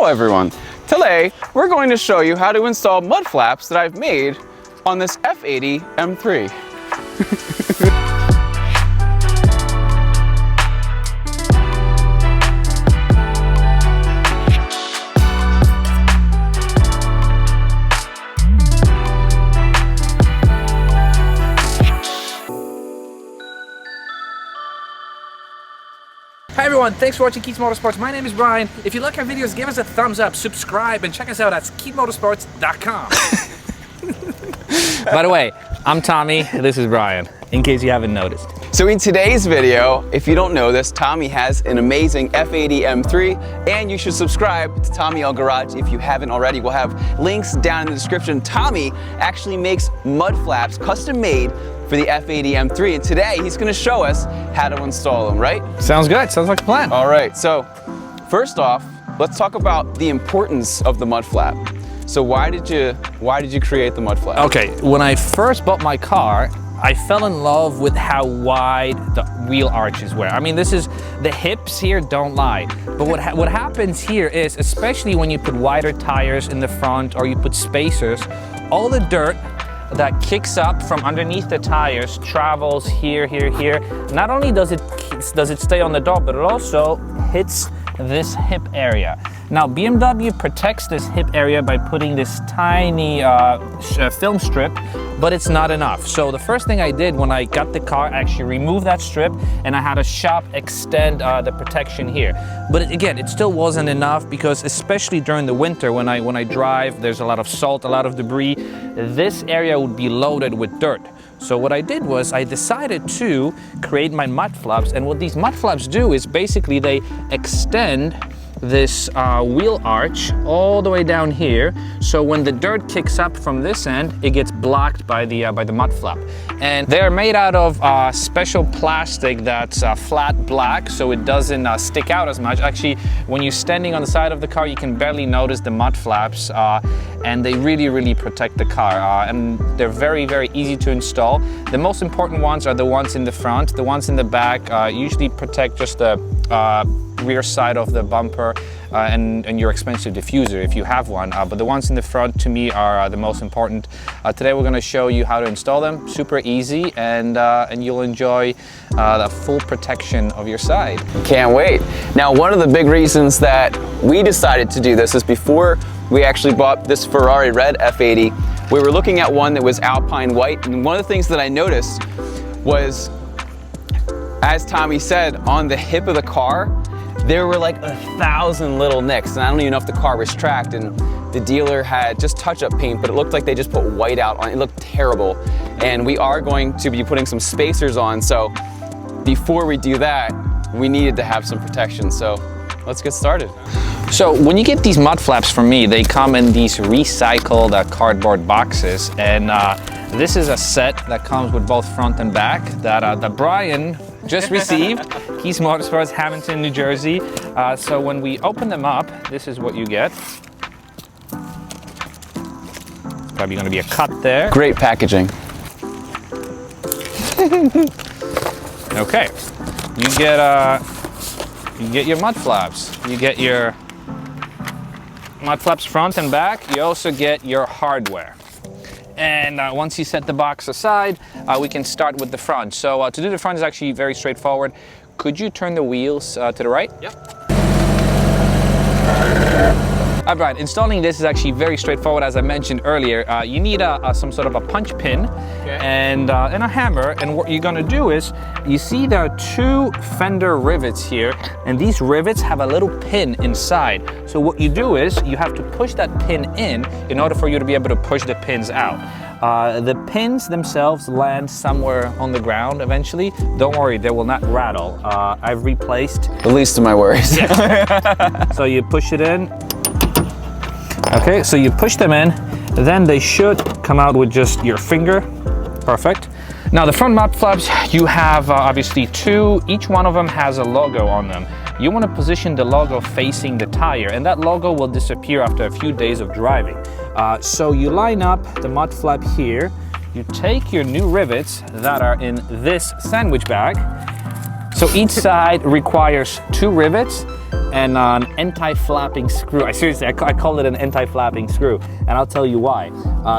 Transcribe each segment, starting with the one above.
Hello everyone! Today we're going to show you how to install mud flaps that I've made on this F80 M3. Hi everyone, thanks for watching Kies Motorsports. My name is Brian. If you like our videos, give us a thumbs up, subscribe, and check us out at kiesmotorsports.com. By the way, I'm Tommy, this is Brian, in case you haven't noticed. So in today's video, if you don't know this, Tommy has an amazing F80 M3, and you should subscribe to Tommy L Garage if you haven't already. We'll have links down in the description. Tommy actually makes mud flaps custom made for the F80 M3, and today he's going to show us how to install them, right? Sounds good, sounds like a plan. All right, so first off, let's talk about the importance of the mud flap. So why did you create the mud flap? Okay, when I first bought my car, I fell in love with how wide the wheel arches were. I mean, the hips here don't lie. But what happens here is, especially when you put wider tires in the front or you put spacers, all the dirt that kicks up from underneath the tires travels here. Not only does it stay on the dog, but it also hits this hip area. Now BMW protects this hip area by putting this tiny film strip, but it's not enough. So the first thing I did when I got the car, I actually removed that strip, and I had a shop extend the protection here. But again, it still wasn't enough, because especially during the winter when I drive, there's a lot of salt, a lot of debris. This area would be loaded with dirt. So what I did was I decided to create my mud flaps, and what these mud flaps do is basically they extend this wheel arch all the way down here, so when the dirt kicks up from this end, it gets blocked by the mud flap. And they're made out of special plastic that's flat black, so it doesn't stick out as much. Actually, when you're standing on the side of the car, you can barely notice the mud flaps, and they really protect the car. And they're very easy to install. The most important ones are the ones in the front. The ones in the back usually protect just the rear side of the bumper and your expensive diffuser if you have one, but the ones in the front to me are the most important. Today we're going to show you how to install them. Super easy, and you'll enjoy the full protection of your side. Can't wait. Now, one of the big reasons that we decided to do this is before we actually bought this Ferrari red F80, we were looking at one that was Alpine white, and one of the things that I noticed was, as Tommy said, on the hip of the car, there were like 1,000 little nicks, and I don't even know if the car was tracked, and the dealer had just touch-up paint, but it looked like they just put white out on it. It looked terrible. And we are going to be putting some spacers on, so before we do that, we needed to have some protection, so let's get started. So when you get these mud flaps from me, they come in these recycled cardboard boxes, and this is a set that comes with both front and back that Brian just received. Kies Motorsports, Hammonton, New Jersey. So when we open them up, this is what you get. Probably going to be a cut there. Great packaging. Okay, you get your mud flaps. You get your mud flaps front and back. You also get your hardware. And once you set the box aside, we can start with the front. So to do the front is actually very straightforward. Could you turn the wheels to the right? Yep. All right, installing this is actually very straightforward. As I mentioned earlier, you need some sort of a punch pin, okay, and a hammer. And what you're gonna do is, you see there are two fender rivets here, and these rivets have a little pin inside. So what you do is, you have to push that pin in order for you to be able to push the pins out. The pins themselves land somewhere on the ground eventually. Don't worry, they will not rattle. I've replaced. The least of my worries. So you push it in. Okay, so you push them in, then they should come out with just your finger. Perfect. Now the front mud flaps, you have obviously two. Each one of them has a logo on them. You want to position the logo facing the tire, and that logo will disappear after a few days of driving. So you line up the mud flap here, you take your new rivets that are in this sandwich bag. So each side requires two rivets, and an anti-flapping screw. Seriously, I call it an anti-flapping screw, and I'll tell you why.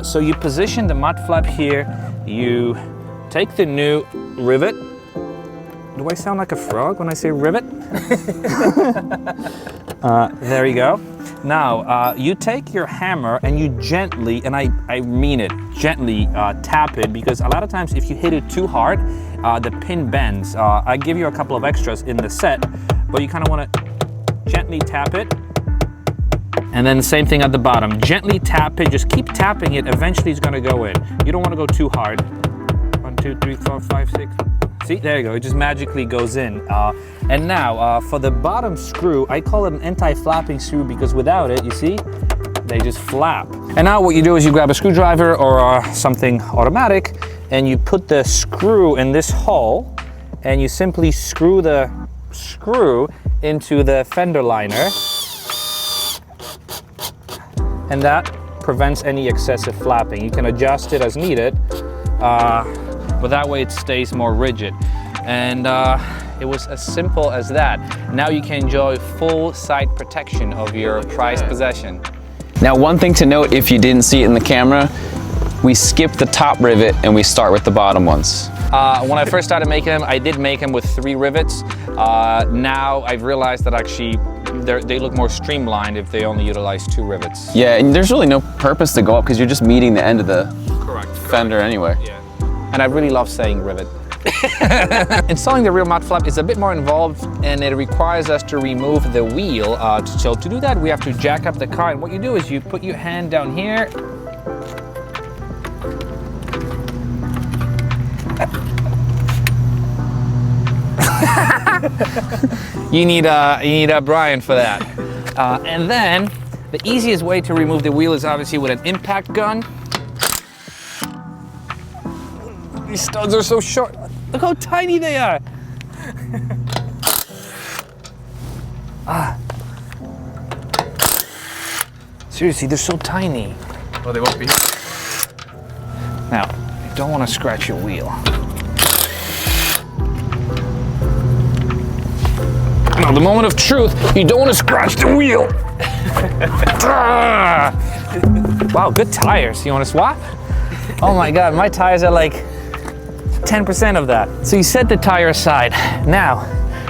So you position the mud flap here, you take the new rivet. Do I sound like a frog when I say rivet? There you go. Now, you take your hammer and you gently, and I mean it, gently tap it, because a lot of times if you hit it too hard, the pin bends. I give you a couple of extras in the set, but you kind of want to gently tap it. And then the same thing at the bottom. Gently tap it, just keep tapping it, eventually it's going to go in. You don't want to go too hard. 1, 2, 3, 4, 5, 6. See, there you go, it just magically goes in. And now, for the bottom screw, I call it an anti-flapping screw because without it, you see, they just flap. And now what you do is you grab a screwdriver or something automatic, and you put the screw in this hole, and you simply screw the screw into the fender liner, and that prevents any excessive flapping. You can adjust it as needed, but that way it stays more rigid. And it was as simple as that. Now you can enjoy full side protection of your prized possession. Now, one thing to note, if you didn't see it in the camera, we skipped the top rivet and we start with the bottom ones. When I first started making them, I did make them with 3 rivets. Now I've realized that actually they look more streamlined if they only utilize 2 rivets. Yeah, and there's really no purpose to go up because you're just meeting the end of the fender anyway. Yeah. And I really love saying rivet. Installing the rear mud flap is a bit more involved, and it requires us to remove the wheel. So to do that, we have to jack up the car, and what you do is you put your hand down here. You need a Bryan for that. And then the easiest way to remove the wheel is obviously with an impact gun. These studs are so short. Look how tiny they are. Seriously, they're so tiny. Well, they won't be. Now, you don't want to scratch your wheel. Now, the moment of truth, you don't want to scratch the wheel. Wow, good tires. You want to swap? Oh my God, my tires are like 10% of that. So you set the tire aside. Now,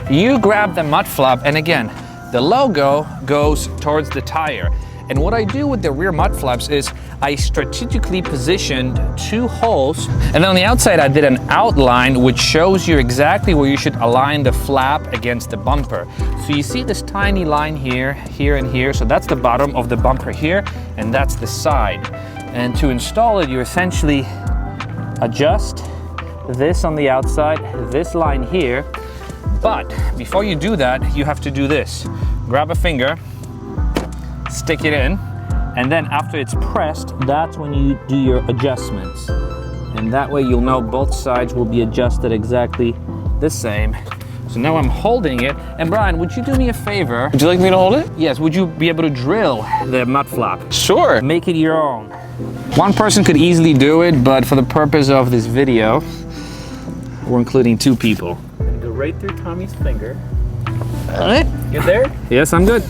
you grab the mud flap, and again, the logo goes towards the tire. And what I do with the rear mud flaps is I strategically positioned 2 holes, and then on the outside I did an outline which shows you exactly where you should align the flap against the bumper. So you see this tiny line here, here, and here. So that's the bottom of the bumper here, and that's the side. And to install it, you essentially adjust this on the outside, this line here. But before you do that, you have to do this. Grab a finger, stick it in, and then after it's pressed, that's when you do your adjustments. And that way you'll know both sides will be adjusted exactly the same. So now I'm holding it. And Bryan, would you do me a favor? Would you like me to hold it? Yes, would you be able to drill the mud flap? Sure. Make it your own. One person could easily do it, but for the purpose of this video, we're including 2 people. I'm gonna go right through Tommy's finger. All right. Get there? Yes, I'm good.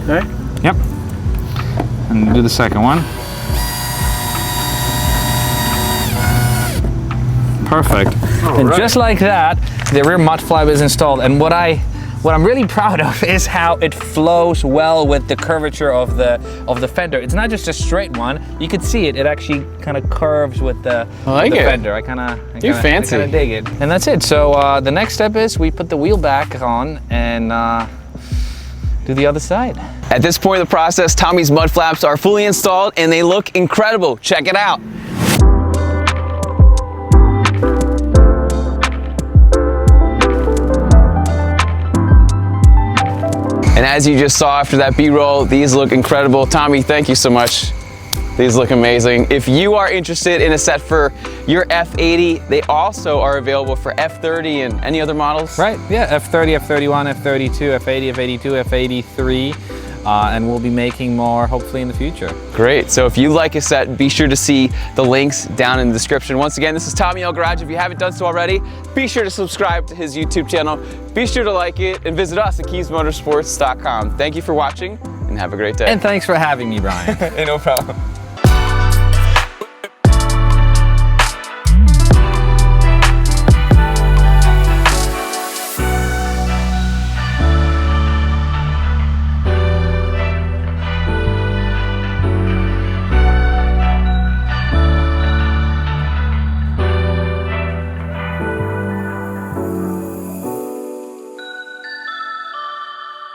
Okay. Yep. And do the second one. Perfect. And just like that, the rear mud flap is installed. And what I'm really proud of is how it flows well with the curvature of the fender. It's not just a straight one. You can see it. It actually kind of curves with the fender. I kind of dig it. And that's it. So the next step is we put the wheel back on and do the other side. At this point in the process, Tommy's mud flaps are fully installed and they look incredible. Check it out. And as you just saw after that B-roll, these look incredible. Tommy, thank you so much. These look amazing. If you are interested in a set for your F80, they also are available for F30 and any other models. Right, yeah, F30, F31, F32, F80, F82, F83. and we'll be making more hopefully in the future. Great. So if you like a set, be sure to see the links down in the description. Once again, this is Tommy L Garage. If you haven't done so already, be sure to subscribe to his YouTube channel. Be sure to like it and visit us at KiesMotorsports.com. Thank you for watching and have a great day. And thanks for having me, Brian. Hey, no problem.